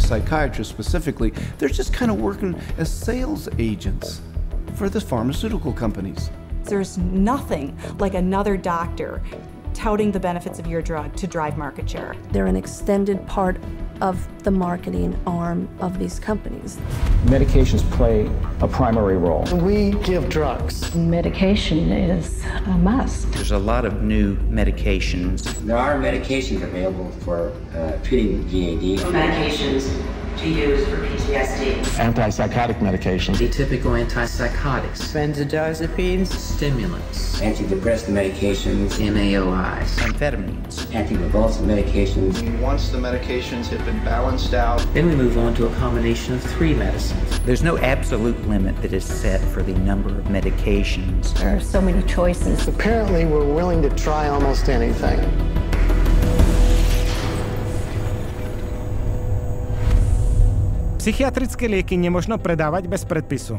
psychiatrists specifically, they're just kind of working as sales agents for the pharmaceutical companies. There's nothing like another doctor touting the benefits of your drug to drive market share. They're an extended part of the marketing arm of these companies. Medications play a primary role. We give drugs. Medication is a must. There's a lot of new medications. There are medications available for treating GAD. Medications to use for PTSD. Antipsychotic medications. Atypical antipsychotics. Benzodiazepines. Stimulants. Antidepressant medications. MAOIs. Amphetamines. Anticonvulsant medications. Once the medications have been balanced out, then we move on to a combination of 3 medicines. There's no absolute limit that is set for the number of medications. There are so many choices. Apparently, we're willing to try almost anything. Psychiatrické lieky nemožno predávať bez predpisu.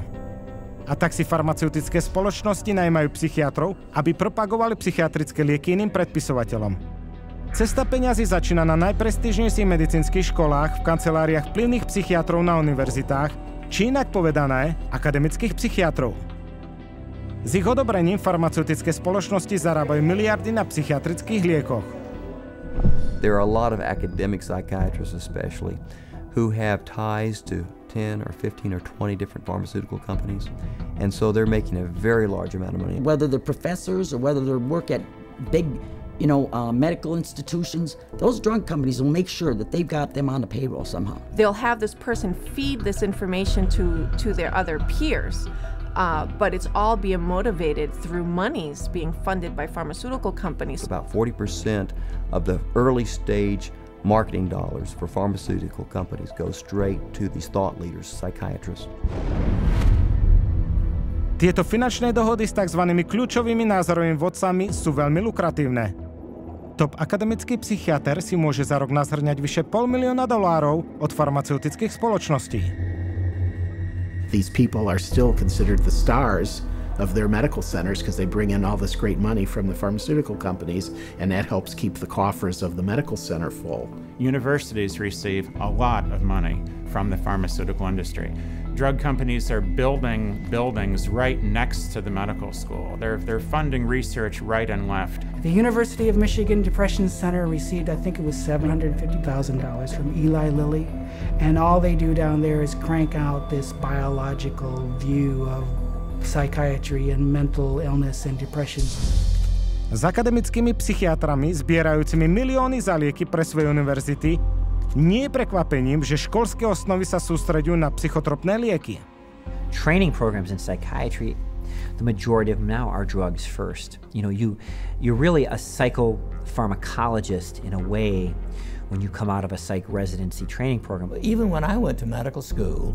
A tak si farmaceutické spoločnosti najímajú psychiatrov, aby propagovali psychiatrické lieky iným predpisovateľom. Cesta peňazí začína na najprestížnejších medicínskych školách, v kanceláriách vplyvných psychiatrov na univerzitách, či inak povedané, akademických psychiatrov. S ich odobrením farmaceutické spoločnosti zarábajú miliardy na psychiatrických liekoch. There are a lot of academic psychiatrists especially who have ties to 10 or 15 or 20 different pharmaceutical companies, and so they're making a very large amount of money. Whether they're professors or whether they work at big, medical institutions, those drug companies will make sure that they've got them on the payroll somehow. They'll have this person feed this information to their other peers, but it's all being motivated through monies being funded by pharmaceutical companies. About 40% of the early stage marketing dollars for pharmaceutical companies go straight to these thought leaders, psychiatrists. Tieto finančné dohody s tzv. Kľúčovými názorovými vodcami sú veľmi lukratívne. Top akademický psychiater si môže za rok nazhrňať vyše $500,000 od farmaceutických spoločností. These people are still considered the stars of their medical centers because they bring in all this great money from the pharmaceutical companies, and that helps keep the coffers of the medical center full. Universities receive a lot of money from the pharmaceutical industry. Drug companies are building buildings right next to the medical school. They're funding research right and left. The University of Michigan Depression Center received, I think it was $750,000 from Eli Lilly, and all they do down there is crank out this biological view of psychiatry and mental illness and depression. S akademickými psychiatrami zbierajúcimi milióny za lieky pre svoje univerzity nie je prekvapením, že školské osnovy sa sústreďujú na psychotropné lieky. Training programs in psychiatry, the majority of them now are drugs first. You're really a psychopharmacologist in a way when you come out of a psych residency training program. Even when I went to medical school,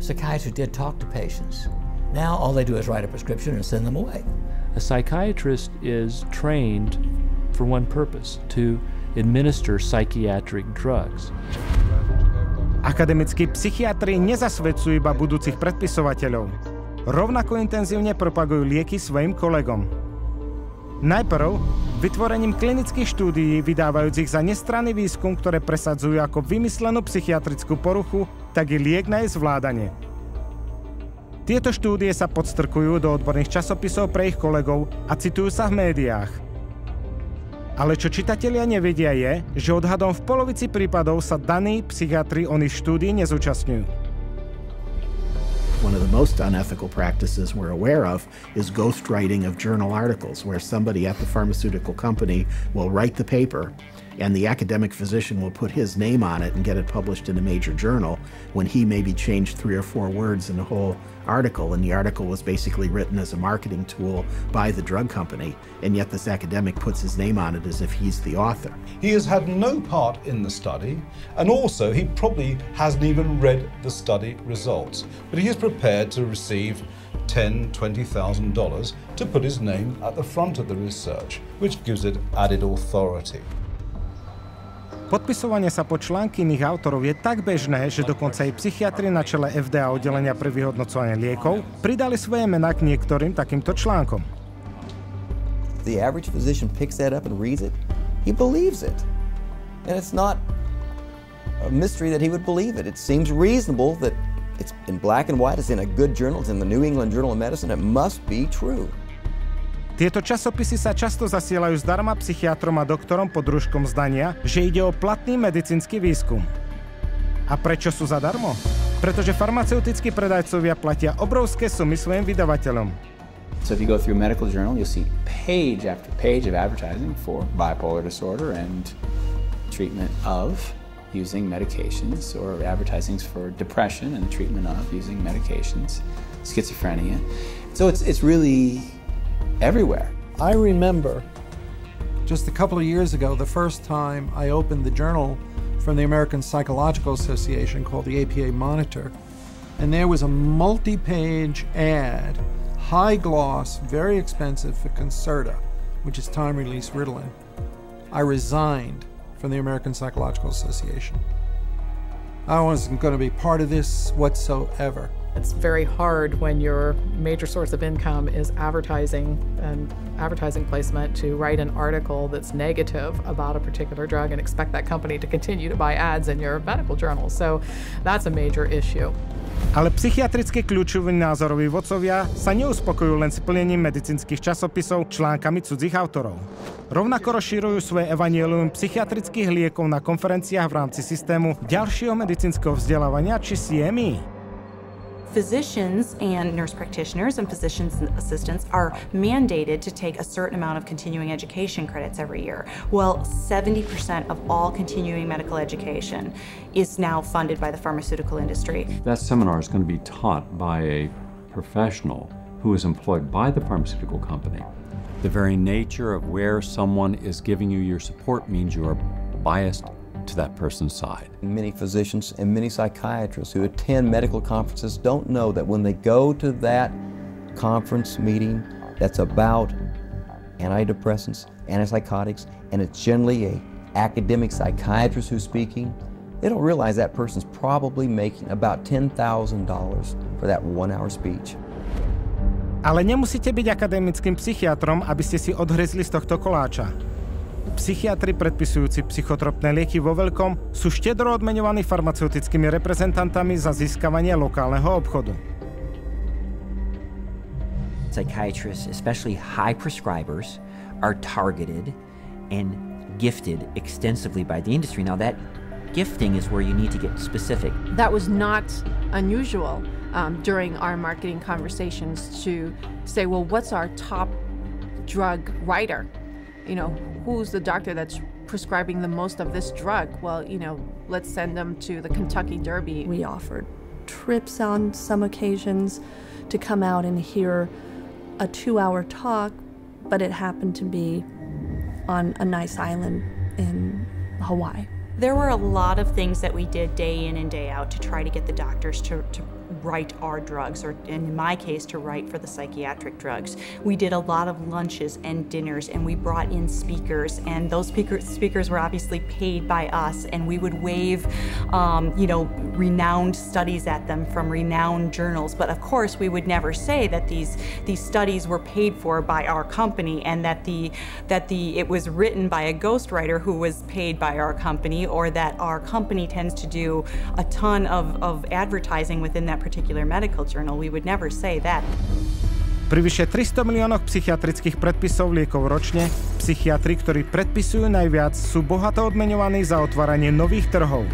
psychiatrists did talk to patients. Now all they do is write a prescription and send them away. A psychiatrist is trained for one purpose, to administer psychiatric drugs. Akademickí psychiatri nezasvedcujú iba budúcich predpisovateľov. Rovnako intenzívne propagujú lieky svojim kolegom. Najprv vytvorením klinických štúdií, vydávajúc ich za nestranný výskum, ktoré presadzujú ako vymyslenú psychiatrickú poruchu, tak i liek na jej zvládanie. Tieto štúdie sa podstrkujú do odborných časopisov pre ich kolegov a citujú sa v médiách. Ale čo čitatelia nevedia je, že odhadom v polovici prípadov sa daní psychiatri oných štúdií nezúčastňujú. One of the most unethical practices we're aware of is ghostwriting of journal articles, where somebody at the pharmaceutical company will write the paper and the academic physician will put his name on it and get it published in a major journal when he maybe changed 3 or 4 words in the whole article, and the article was basically written as a marketing tool by the drug company, and yet this academic puts his name on it as if he's the author. He has had no part in the study, and also he probably hasn't even read the study results, but he is prepared to receive $10,000–$20,000 to put his name at the front of the research, which gives it added authority. Podpisovanie sa pod články iných autorov je tak bežné, že dokonca aj psychiatri na čele FDA oddelenia pre vyhodnocovanie liekov pridali svoje mená k niektorým takýmto článkom. The average physician picks that up and reads it. He believes it. And it's not a mystery that he would believe it. It seems reasonable that it's in black and white, it's in a good journal, it's in the New England Journal of Medicine, it must be true. Tieto časopisy sa často zasielajú zdarma psychiatrom a doktorom pod rúškom zdania, že ide o platný medicínsky výskum. A prečo sú zadarmo? Pretože farmaceutickí predajcovia platia obrovské sumy svojim vydavateľom. So if you go through a medical journal, you'll see page after page of advertising for bipolar disorder and treatment of using medications, or advertisings for depression and treatment of using medications, schizophrenia. So it's really everywhere. I remember just a couple of years ago, the first time I opened the journal from the American Psychological Association called the APA Monitor, and there was a multi-page ad, high gloss, very expensive for Concerta, which is time-release Ritalin. I resigned from the American Psychological Association. I wasn't going to be part of this whatsoever. It's very hard when your major source of income is advertising and advertising placement to write an article that's negative about a particular drug and expect that company to continue to buy ads in your medical journal. So that's a major issue. Ale psychiatricky kľúčoví názoroví vodcovia sa neuspokojujú len s plnením medicínskych časopisov článkami cudzích autorov. Rovnako rozšírujú svoje evanjelium psychiatrických liekov na konferenciách v rámci systému ďalšieho medicínskeho vzdelávania či CME. Physicians and nurse practitioners and physicians and assistants are mandated to take a certain amount of continuing education credits every year. Well, 70% of all continuing medical education is now funded by the pharmaceutical industry. That seminar is going to be taught by a professional who is employed by the pharmaceutical company. The very nature of where someone is giving you your support means you are biased to that person's side. Many physicians and many psychiatrists who attend medical conferences don't know that when they go to that conference meeting that's about antidepressants, antipsychotics, and it's generally an academic psychiatrist who's speaking, they don't realize that person's probably making about $10,000 for that 1-hour speech. Ale nemusíte byť akademickým psychiatrom, aby ste si odhryzli z tohto koláča. Psychiatri predpisujúci psychotropné lieky vo veľkom sú štedro odmeňovaní farmaceutickými reprezentantami za získavanie lokálneho obchodu. Psychiatrists, especially high prescribers, are targeted and gifted extensively by the industry. Now that gifting is where you need to get specific. That was not unusual during our marketing conversations to say, well, what's our top drug writer? You know, who's the doctor that's prescribing the most of this drug? Well, you know, let's send them to the Kentucky Derby. We offered trips on some occasions to come out and hear a 2-hour talk, but it happened to be on a nice island in Hawaii. There were a lot of things that we did day in and day out to try to get the doctors to write our drugs, or in my case, to write for the psychiatric drugs. We did a lot of lunches and dinners, and we brought in speakers, and those speakers were obviously paid by us, and we would wave, renowned studies at them from renowned journals. But of course, we would never say that these studies were paid for by our company, and that it was written by a ghostwriter who was paid by our company, or that our company tends to do a ton of advertising within that particular medical journal. We would never say that. Pri vyše 300 miliónoch psychiatrických predpisov liekov ročne, psychiatri, ktorí predpisujú najviac, sú bohato odmeňovaní za otváranie nových trhov.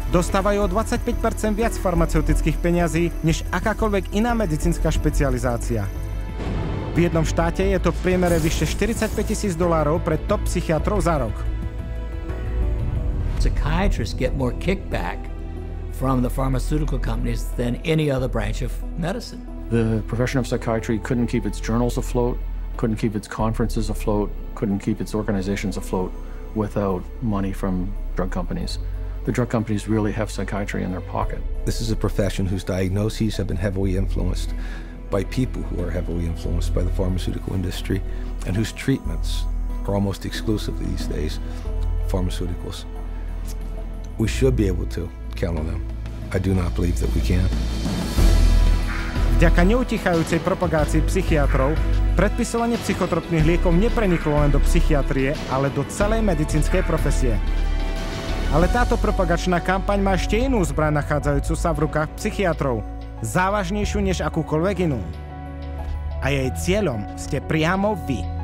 Dostávajú o 25% viac farmaceutických peňazí než akákoľvek iná medicínska špecializácia. V jednom štáte je to v priemere vyše $45,000 pre top psychiatrov za rok. Psychiatrists get more kickback from the pharmaceutical companies than any other branch of medicine. The profession of psychiatry couldn't keep its journals afloat, couldn't keep its conferences afloat, couldn't keep its organizations afloat without money from drug companies. The drug companies really have psychiatry in their pocket. This is a profession whose diagnoses have been heavily influenced by people who are heavily influenced by the pharmaceutical industry, and whose treatments are almost exclusively these days pharmaceuticals. We should be able to count on them. I do not believe that we can. Vďaka neutichajúcej propagácii psychiatrov, predpisovanie psychotropných liekov nepreniklo len do psychiatrie, ale do celej medicínskej profesie. Ale táto propagačná kampaň má ešte inú zbraň nachádzajúcu sa v rukách psychiatrov, závažnejšiu než akúkoľvek inú. A jej cieľom ste priamo vy.